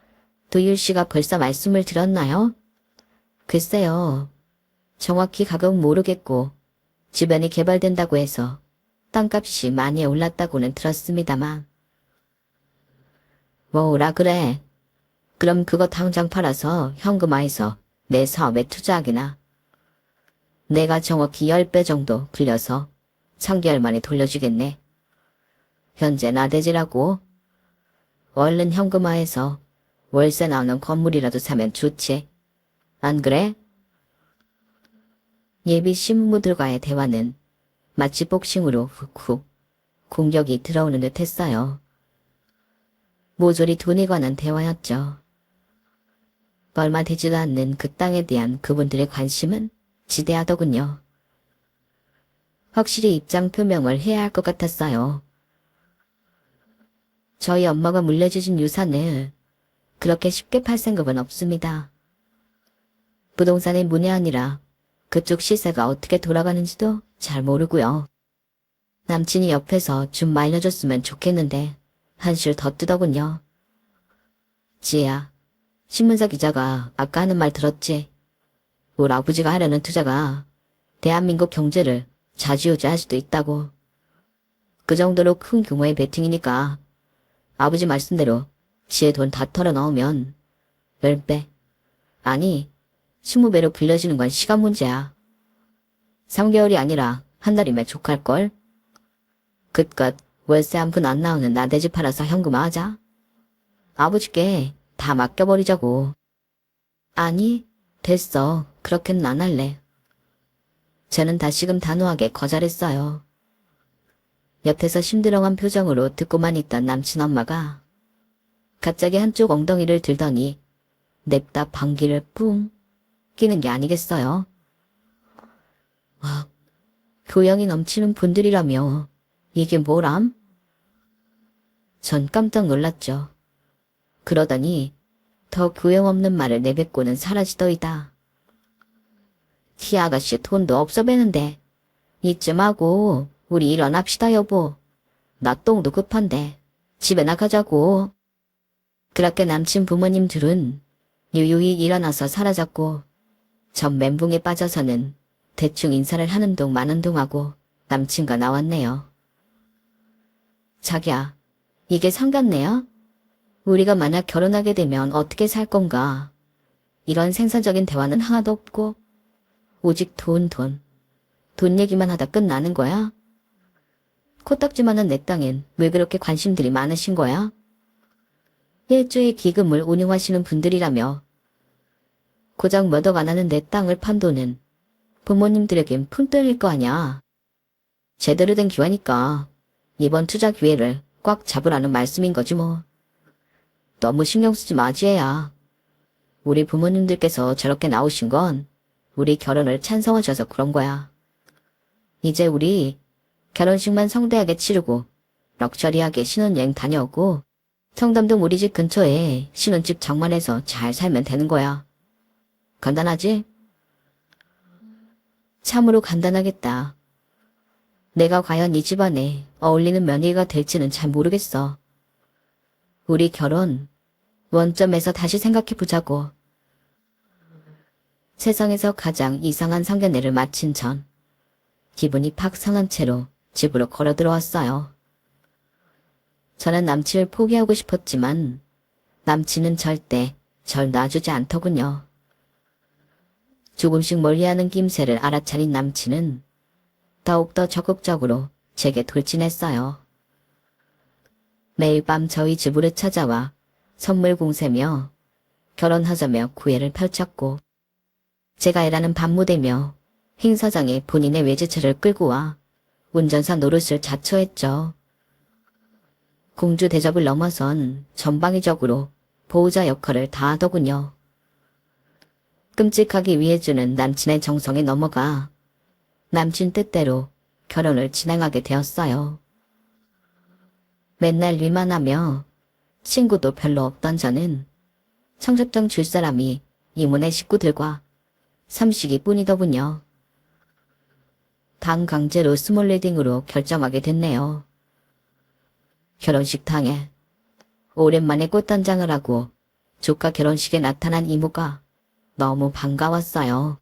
도율 씨가 벌써 말씀을 드렸나요? 글쎄요. 정확히 가격은 모르겠고 주변이 개발된다고 해서 땅값이 많이 올랐다고는 들었습니다만. 뭐라 그래. 그럼 그거 당장 팔아서 현금화해서 내 사업에 투자하기나. 내가 정확히 10배 정도 불려서 3개월 만에 돌려주겠네. 현재 나대지라고. 얼른 현금화해서 월세 나오는 건물이라도 사면 좋지. 안 그래? 예비 신부들과의 대화는 마치 복싱으로 훅훅 공격이 들어오는 듯 했어요. 모조리 돈에 관한 대화였죠. 얼마 되지도 않는 그 땅에 대한 그분들의 관심은 지대하더군요. 확실히 입장 표명을 해야 할 것 같았어요. 저희 엄마가 물려주신 유산을 그렇게 쉽게 팔 생각은 없습니다. 부동산의 문이 아니라 그쪽 시세가 어떻게 돌아가는지도 잘 모르고요. 남친이 옆에서 좀 말려줬으면 좋겠는데 한술 더 뜨더군요. 지혜야, 신문사 기자가 아까 하는 말 들었지? 우리 아버지가 하려는 투자가 대한민국 경제를 좌지우지할 수도 있다고. 그 정도로 큰 규모의 베팅이니까 아버지 말씀대로 지혜 돈 다 털어 넣으면 10배, 아니 20배로 불려지는 건 시간 문제야. 3개월이 아니라 한 달이면 족할걸? 그깟 월세 한 푼 안 나오는 나대지 팔아서 현금화하자. 아버지께 다 맡겨버리자고. 아니, 됐어. 그렇게는 안 할래. 저는 다시금 단호하게 거절했어요. 옆에서 심드렁한 표정으로 듣고만 있던 남친 엄마가 갑자기 한쪽 엉덩이를 들더니 냅다 방귀를 뿡 끼는 게 아니겠어요? 교양이 넘치는 분들이라며 이게 뭐람? 전 깜짝 놀랐죠. 그러더니 더 교양 없는 말을 내뱉고는 사라지더이다. 티 아가씨 돈도 없어 배는데 이쯤 하고 우리 일어납시다 여보. 나 똥도 급한데 집에 나가자고. 그렇게 남친 부모님 둘은 유유히 일어나서 사라졌고 전 멘붕에 빠져서는 대충 인사를 하는 동 마는 동 하고 남친과 나왔네요. 자기야, 이게 상관네요? 우리가 만약 결혼하게 되면 어떻게 살 건가? 이런 생산적인 대화는 하나도 없고 오직 돈. 돈 얘기만 하다 끝나는 거야? 코딱지만한 내 땅엔 왜 그렇게 관심들이 많으신 거야? 일주일 기금을 운용하시는 분들이라며 고작 몇 억 안 하는 내 땅을 판 돈은 부모님들에겐 푼돈일 거 아냐. 제대로 된 기회니까 이번 투자 기회를 꽉 잡으라는 말씀인 거지 뭐. 너무 신경 쓰지 마, 지혜야. 우리 부모님들께서 저렇게 나오신 건 우리 결혼을 찬성하셔서 그런 거야. 이제 우리 결혼식만 성대하게 치르고 럭셔리하게 신혼여행 다녀오고 청담동 우리 집 근처에 신혼집 장만해서 잘 살면 되는 거야. 간단하지? 참으로 간단하겠다. 내가 과연 이 집안에 어울리는 며느리가 될지는 잘 모르겠어. 우리 결혼 원점에서 다시 생각해보자고. 세상에서 가장 이상한 상견례를 마친 전 기분이 팍 상한 채로 집으로 걸어 들어왔어요. 저는 남친을 포기하고 싶었지만 남친은 절대 절 놔주지 않더군요. 조금씩 멀리하는 낌새를 알아차린 남친은 더욱더 적극적으로 제게 돌진했어요. 매일 밤 저희 집으로 찾아와 선물 공세며 결혼하자며 구애를 펼쳤고 제가 일하는 밤무대며 행사장에 본인의 외제차를 끌고 와 운전사 노릇을 자처했죠. 공주 대접을 넘어선 전방위적으로 보호자 역할을 다하더군요. 끔찍하게 위해주는 남친의 정성에 넘어가 남친 뜻대로 결혼을 진행하게 되었어요. 맨날 일만 하며 친구도 별로 없던 저는 청첩장 줄 사람이 이모네 식구들과 삼식이 뿐이더군요. 당 강제로 스몰 웨딩으로 결정하게 됐네요. 결혼식 당일 오랜만에 꽃단장을 하고 조카 결혼식에 나타난 이모가 너무 반가웠어요.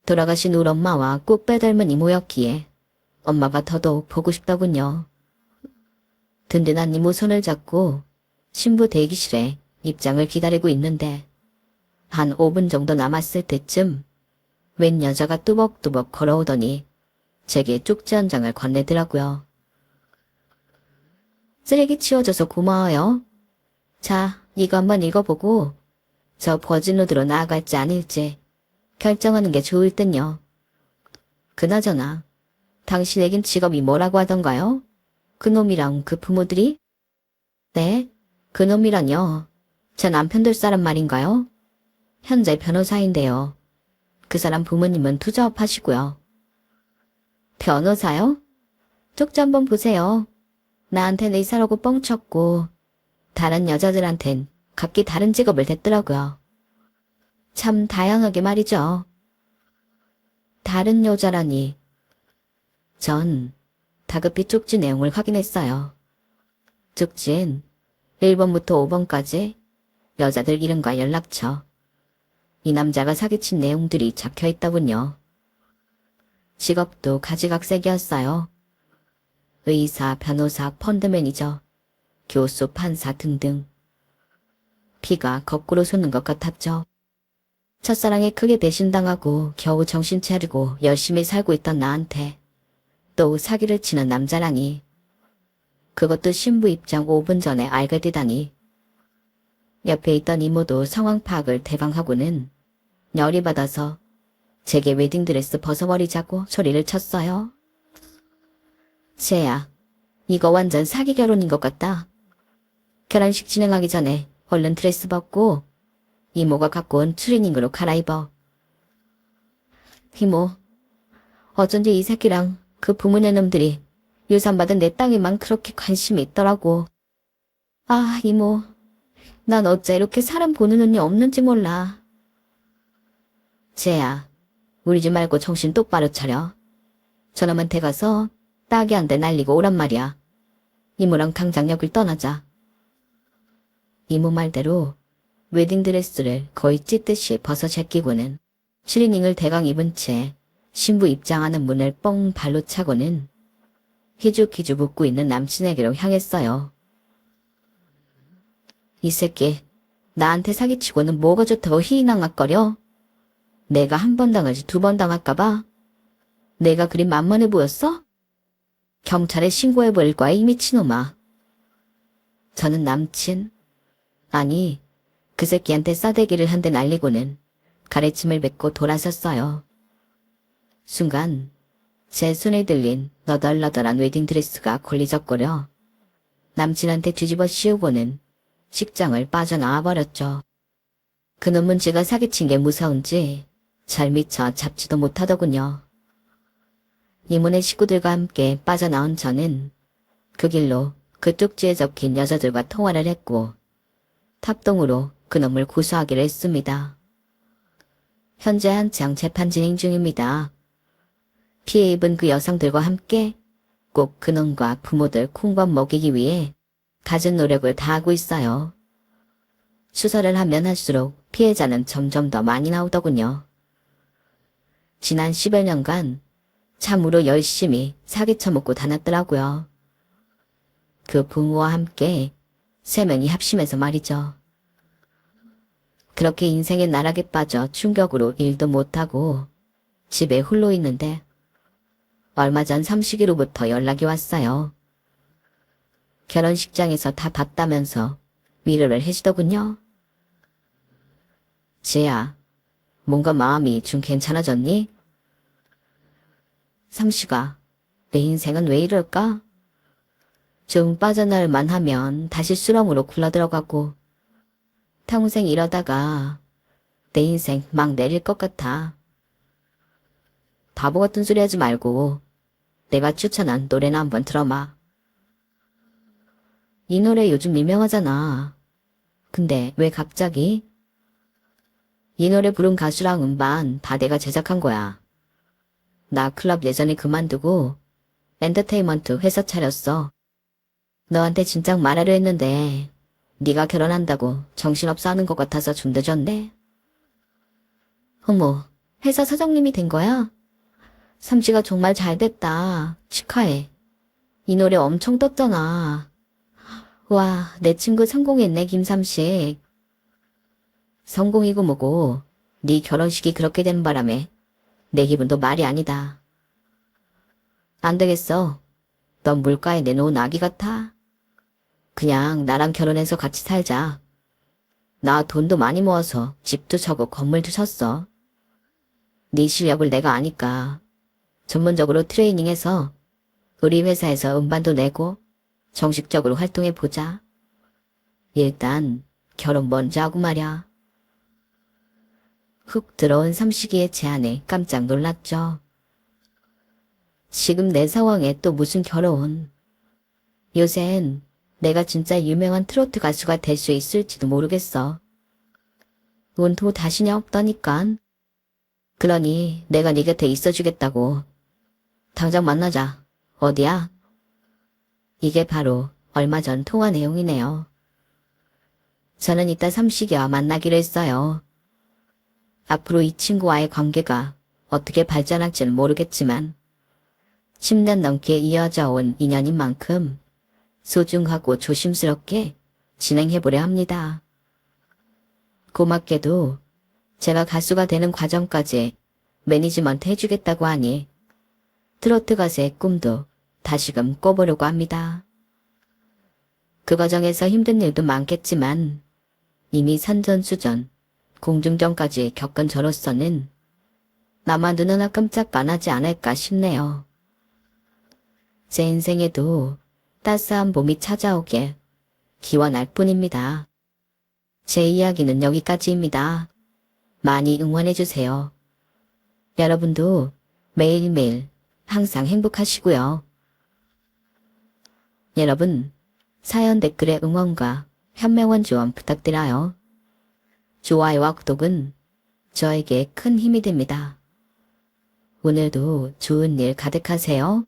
돌아가신 우리 엄마와 꼭 빼닮은 이모였기에 엄마가 더더욱 보고 싶더군요. 든든한 이모 손을 잡고 신부 대기실에 입장을 기다리고 있는데 한 5분 정도 남았을 때쯤 웬 여자가 뚜벅뚜벅 걸어오더니 제게 쪽지 한 장을 건네더라고요. 쓰레기 치워줘서 고마워요. 자, 이거 한번 읽어보고 저 버진로드로 나아갈지 아닐지 결정하는 게 좋을 듯요. 그나저나 당신에겐 직업이 뭐라고 하던가요? 그놈이랑 그 부모들이? 네, 그놈이란요. 제 남편 될 사람 말인가요? 현재 변호사인데요. 그 사람 부모님은 투자업 하시고요. 변호사요? 쪽지 한번 보세요. 나한텐 의사라고 뻥쳤고 다른 여자들한텐 각기 다른 직업을 댔더라고요. 참 다양하게 말이죠. 다른 여자라니. 전 다급히 쪽지 내용을 확인했어요. 쪽지엔 1번부터 5번까지 여자들 이름과 연락처, 이 남자가 사기친 내용들이 적혀있더군요. 직업도 가지각색이었어요. 의사, 변호사, 펀드 매니저, 교수, 판사 등등. 피가 거꾸로 솟는 것 같았죠. 첫사랑에 크게 배신당하고 겨우 정신 차리고 열심히 살고 있던 나한테 또 사기를 치는 남자라니. 그것도 신부 입장 5분 전에 알게 되다니. 옆에 있던 이모도 상황 파악을 대강하고는 열이 받아서 제게 웨딩드레스 벗어버리자고 소리를 쳤어요. 쟤야, 이거 완전 사기 결혼인 것 같다. 결혼식 진행하기 전에 얼른 드레스 벗고 이모가 갖고 온 추리닝으로 갈아입어. 이모, 어쩐지 이 새끼랑 그 부모네 놈들이 유산받은 내 땅에만 그렇게 관심이 있더라고. 아, 이모, 난 어째 이렇게 사람 보는 눈이 없는지 몰라. 쟤야, 울지 말고 정신 똑바로 차려. 저놈한테 가서 딱이 한 대 날리고 오란 말이야. 이모랑 당장 여길 떠나자. 이모 말대로 웨딩드레스를 거의 찢듯이 벗어 제끼고는 추리닝을 대강 입은 채 신부 입장하는 문을 뻥 발로 차고는 희죽희죽 웃고 있는 남친에게로 향했어요. 이 새끼, 나한테 사기치고는 뭐가 좋다고 희희낙낙거려? 내가 한 번 당하지 두 번 당할까봐? 내가 그리 만만해 보였어? 경찰에 신고해버릴 거야, 이 미친놈아. 저는 남친, 아니, 그 새끼한테 싸대기를 한 대 날리고는 가래침을 뱉고 돌아섰어요. 순간 제 손에 들린 너덜너덜한 웨딩드레스가 걸리적거려 남친한테 뒤집어 씌우고는 식장을 빠져나와 버렸죠. 그놈은 제가 사기친 게 무서운지 잘 미쳐 잡지도 못하더군요. 이모네 식구들과 함께 빠져나온 저는 그 길로 그 쪽지에 적힌 여자들과 통화를 했고 탑동으로 그놈을 고소하기로 했습니다. 현재 한창 재판 진행 중입니다. 피해 입은 그 여성들과 함께 꼭 그놈과 부모들 콩밥 먹이기 위해 갖은 노력을 다하고 있어요. 수사를 하면 할수록 피해자는 점점 더 많이 나오더군요. 지난 10여 년간 참으로 열심히 사기쳐먹고 다녔더라고요. 그 부모와 함께 3명이 합심해서 말이죠. 그렇게 인생의 나락에 빠져 충격으로 일도 못하고 집에 홀로 있는데 얼마 전 삼식이로부터 연락이 왔어요. 결혼식장에서 다 봤다면서 위로를 해주더군요. 지혜야, 뭔가 마음이 좀 괜찮아졌니? 삼식아, 내 인생은 왜 이럴까? 좀 빠져나올만 하면 다시 수렁으로 굴러들어가고 평생 이러다가 내 인생 막 내릴 것 같아. 바보 같은 소리 하지 말고 내가 추천한 노래나 한번 들어봐. 이 노래 요즘 유명하잖아. 근데 왜 갑자기? 이 노래 부른 가수랑 음반 다 내가 제작한 거야. 나 클럽 예전에 그만두고 엔터테인먼트 회사 차렸어. 너한테 진작 말하려 했는데 네가 결혼한다고 정신없어 하는 것 같아서 좀 늦었네. 어머, 회사 사장님이 된 거야? 삼씨가 정말 잘됐다. 축하해. 이 노래 엄청 떴잖아. 와, 내 친구 성공했네, 김삼식. 성공이고 뭐고 네 결혼식이 그렇게 된 바람에 내 기분도 말이 아니다. 안 되겠어. 넌 물가에 내놓은 아기 같아. 그냥 나랑 결혼해서 같이 살자. 나 돈도 많이 모아서 집도 사고 건물도 샀어. 네 실력을 내가 아니까 전문적으로 트레이닝해서 우리 회사에서 음반도 내고 정식적으로 활동해보자. 일단 결혼 먼저 하고 말야. 훅 들어온 삼식이의 제안에 깜짝 놀랐죠. 지금 내 상황에 또 무슨 결혼. 요샌 내가 진짜 유명한 트로트 가수가 될 수 있을지도 모르겠어. 운도 다시냐 없다니깐. 그러니 내가 네 곁에 있어주겠다고. 당장 만나자. 어디야? 이게 바로 얼마 전 통화 내용이네요. 저는 이따 삼식이와 만나기로 했어요. 앞으로 이 친구와의 관계가 어떻게 발전할지는 모르겠지만 10년 넘게 이어져 온 인연인 만큼 소중하고 조심스럽게 진행해보려 합니다. 고맙게도 제가 가수가 되는 과정까지 매니지먼트 해주겠다고 하니 트로트 가수의 꿈도 다시금 꿔보려고 합니다. 그 과정에서 힘든 일도 많겠지만 이미 산전수전, 공중전까지 겪은 저로서는 나만 눈 하나 깜짝 안 하지 않을까 싶네요. 제 인생에도 따스한 봄이 찾아오길 기원할 뿐입니다. 제 이야기는 여기까지입니다. 많이 응원해주세요. 여러분도 매일매일 항상 행복하시고요. 여러분, 사연 댓글에 응원과 현명한 조언 부탁드려요. 좋아요와 구독은 저에게 큰 힘이 됩니다. 오늘도 좋은 일 가득하세요.